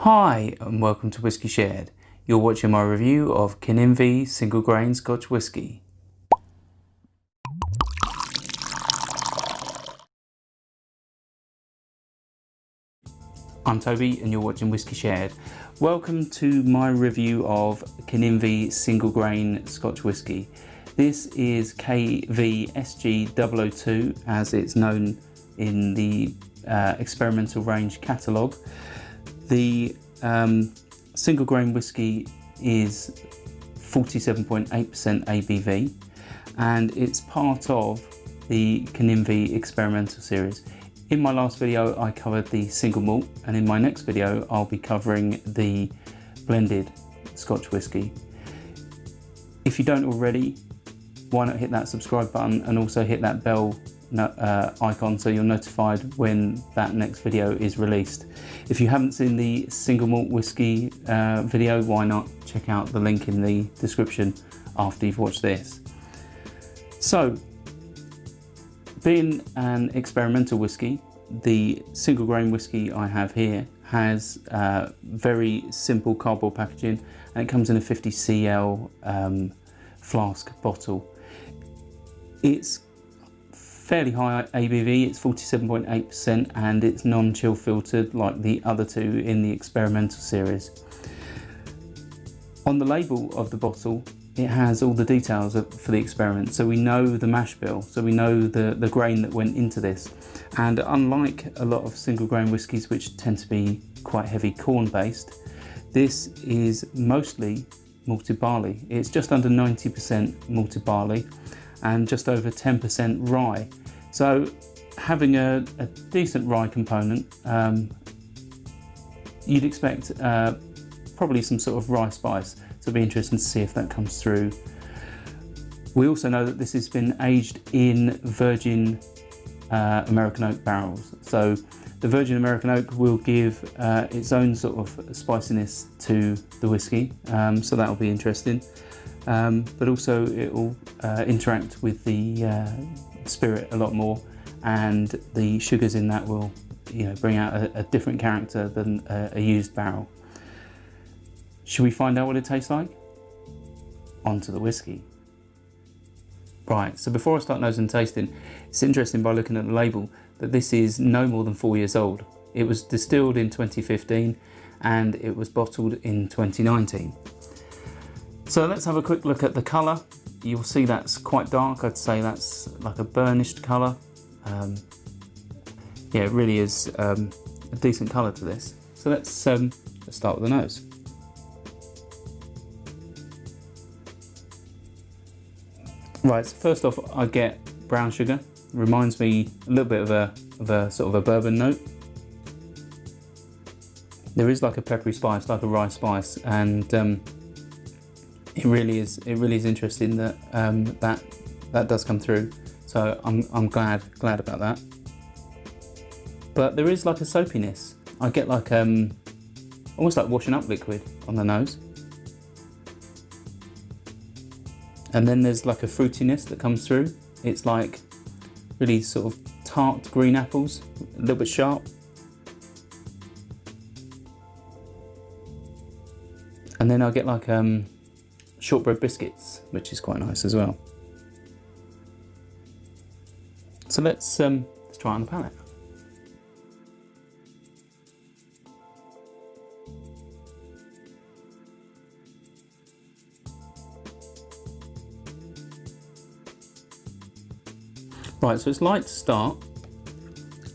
Hi and welcome to Whisky Shared. You're watching my review of Kininvie single grain Scotch whisky. I'm Toby and you're watching Whisky Shared. Welcome to my review of Kininvie single grain Scotch whisky. This is KVSG002 as it's known in the experimental range catalogue. The single grain whisky is 47.8% ABV and it's part of the Kininvie experimental series. In my last video I covered the single malt, and in my next video I'll be covering the blended Scotch whisky. If you don't already, why not hit that subscribe button and also hit that bell icon so you're notified when that next video is released. If you haven't seen the single malt whisky video, why not check out the link in the description after you've watched this. So, being an experimental whisky, the single grain whisky I have here has very simple cardboard packaging, and it comes in a 50 cl flask bottle. It's fairly high ABV, it's 47.8%, and it's non-chill filtered like the other two in the experimental series. On the label of the bottle it has all the details for the experiment, so we know the mash bill, so we know the grain that went into this. And unlike a lot of single grain whiskies which tend to be quite heavy corn based, this is mostly malted barley. It's just under 90% malted barley and just over 10% rye. So having a decent rye component, you'd expect probably some sort of rye spice. So it'll be interesting to see if that comes through. We also know that this has been aged in virgin American oak barrels. So the virgin American oak will give its own sort of spiciness to the whisky, so that'll be interesting. But also it will interact with the spirit a lot more, and the sugars in that will, bring out a different character than a used barrel. Should we find out what it tastes like? On to the whisky. Right, so before I start nosing and tasting, it's interesting by looking at the label that this is no more than 4 years old. It was distilled in 2015 and it was bottled in 2019. So let's have a quick look at the colour. You'll see that's quite dark. I'd say that's like a burnished colour. Yeah, it really is a decent colour to this. So let's start with the nose. Right, so first off I get brown sugar. Reminds me a little bit of a sort of a bourbon note. There is like a peppery spice, like a rye spice, and it really is interesting that that does come through. So I'm glad about that. But there is like a soapiness. I get like almost like washing up liquid on the nose. And then there's like a fruitiness that comes through. It's like really sort of tart green apples, a little bit sharp. And then I get like shortbread biscuits, which is quite nice as well. So let's try it on the palate. Right, so it's light to start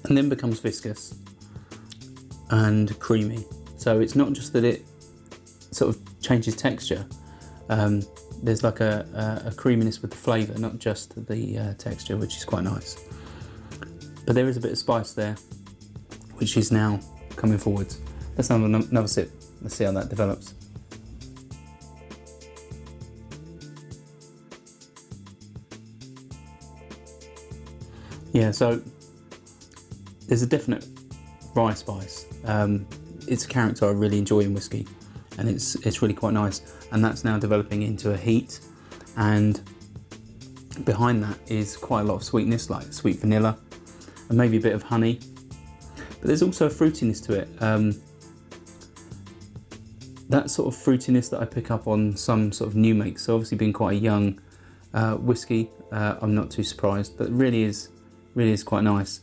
and then becomes viscous and creamy. So it's not just that it sort of changes texture, there's like a creaminess with the flavour, not just the texture, which is quite nice. But there is a bit of spice there, which is now coming forwards. Let's have another sip, let's see how that develops. Yeah, so there's a definite rye spice. It's a character I really enjoy in whisky, and it's really quite nice. And that's now developing into a heat, and behind that is quite a lot of sweetness, like sweet vanilla, and maybe a bit of honey. But there's also a fruitiness to it. that sort of fruitiness that I pick up on some sort of new makes. So obviously being quite a young whiskey, I'm not too surprised, but it really is quite nice.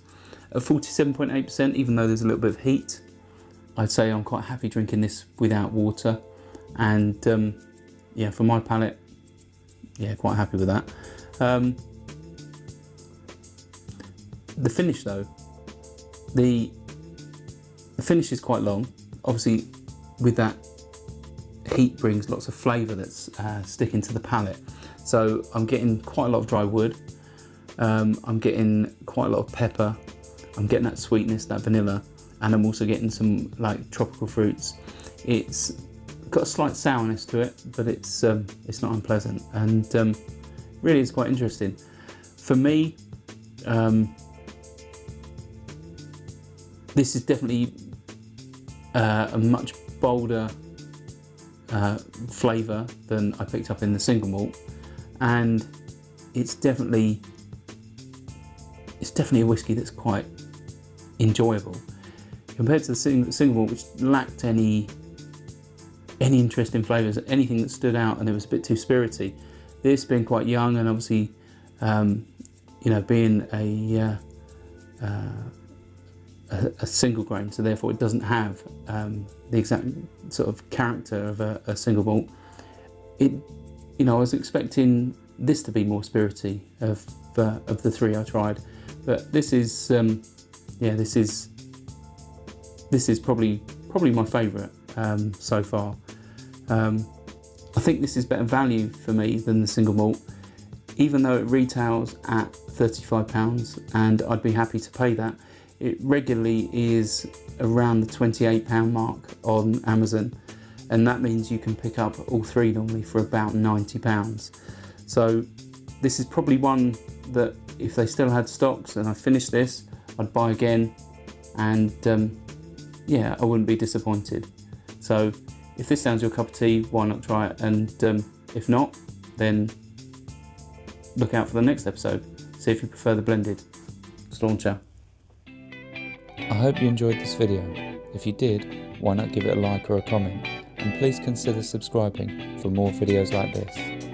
At 47.8%, even though there's a little bit of heat, I'd say I'm quite happy drinking this without water, and yeah, for my palate, yeah, quite happy with that. The finish though, the finish is quite long. Obviously, with that heat brings lots of flavour that's sticking to the palate. So I'm getting quite a lot of dry wood. I'm getting quite a lot of pepper. I'm getting that sweetness, that vanilla, and I'm also getting some like tropical fruits. It's got a slight sourness to it, but it's not unpleasant, and really is quite interesting. For me, this is definitely a much bolder flavour than I picked up in the single malt, and it's definitely a whiskey that's quite enjoyable compared to the single malt, which lacked any interesting flavours, anything that stood out, and it was a bit too spirity. This being quite young, and obviously you know, being a single grain, so therefore it doesn't have the exact sort of character of a single malt. You know, I was expecting this to be more spirity of the three I tried, but this is yeah, this is probably my favourite so far. I think this is better value for me than the single malt, even though it retails at £35, and I'd be happy to pay that. It regularly is around the £28 mark on Amazon, and that means you can pick up all three normally for about £90. So this is probably one that if they still had stocks and I finished this, I'd buy again, and yeah, I wouldn't be disappointed. So if this sounds your cup of tea, why not try it? And if not, then look out for the next episode. See if you prefer the blended. Slauncher. I hope you enjoyed this video. If you did, why not give it a like or a comment, and please consider subscribing for more videos like this.